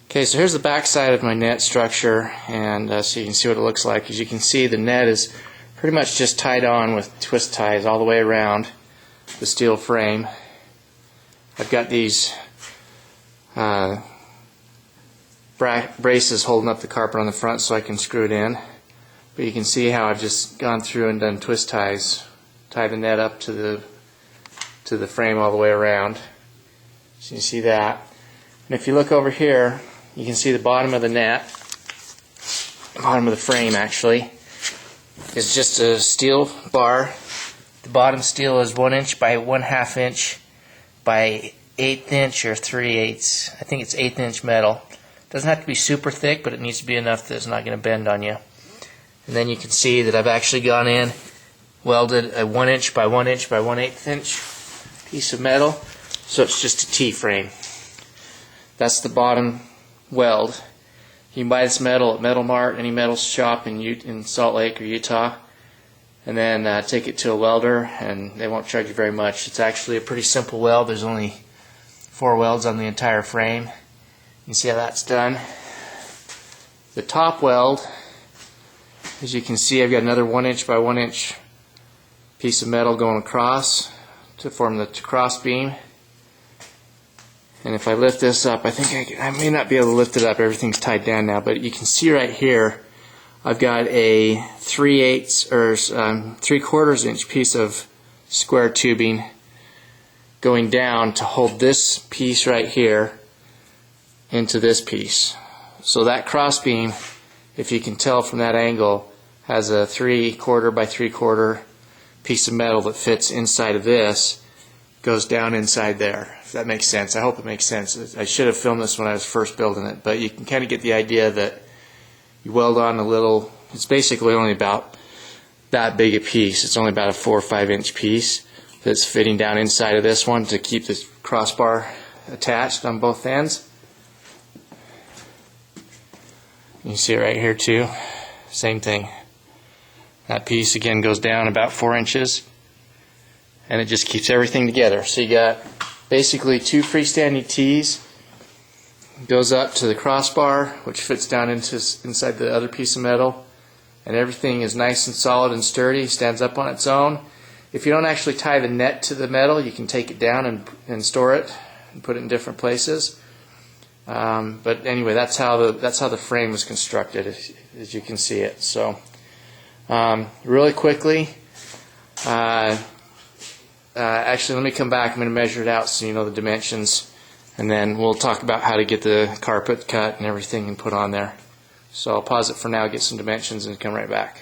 Okay, so here's the back side of my net structure, and so you can see what it looks like. As you can see, the net is pretty much just tied on with twist ties all the way around the steel frame. I've got these braces holding up the carpet on the front so I can screw it in. But you can see how I've just gone through and done twist ties, tie the net up to the frame all the way around. So you see that. And if you look over here, you can see the bottom of the net, bottom of the frame actually, is just a steel bar. The bottom steel is 1 inch by 1/2 inch by 1/8 inch or 3/8. I think it's 1/8 inch metal. It doesn't have to be super thick, but it needs to be enough that it's not going to bend on you. And then you can see that I've actually gone in, welded a 1 inch by 1 inch by 1/8 inch piece of metal, so it's just a T-frame. That's the bottom weld. You can buy this metal at Metal Mart, any metal shop in Salt Lake or Utah, and then take it to a welder, and they won't charge you very much. It's actually a pretty simple weld. There's only 4 welds on the entire frame. You can see how that's done. The top weld, as you can see, I've got another 1 inch by 1 inch piece of metal going across to form the cross beam. And if I lift this up, I think I may not be able to lift it up. Everything's tied down now, but you can see right here I've got a 3/8 or 3/4 inch piece of square tubing going down to hold this piece right here into this piece. So that cross beam, if you can tell from that angle, has a 3/4 by 3/4 piece of metal that fits inside of this, goes down inside there. If that makes sense. I hope it makes sense. I should have filmed this when I was first building it, but you can kind of get the idea that you weld on a little, it's basically only about that big a piece. It's only about a 4 or 5 inch piece that's fitting down inside of this one to keep this crossbar attached on both ends. You can see it right here too. Same thing. That piece again goes down about 4 inches, and it just keeps everything together. So you got basically 2 freestanding T's. It goes up to the crossbar, which fits down inside the other piece of metal, and everything is nice and solid and sturdy, stands up on its own. If you don't actually tie the net to the metal, you can take it down and store it and put it in different places. But anyway, that's how the frame was constructed, as you can see it. So really quickly, actually, let me come back. I'm going to measure it out so you know the dimensions, and then we'll talk about how to get the carpet cut and everything and put on there. So I'll pause it for now, get some dimensions, and come right back.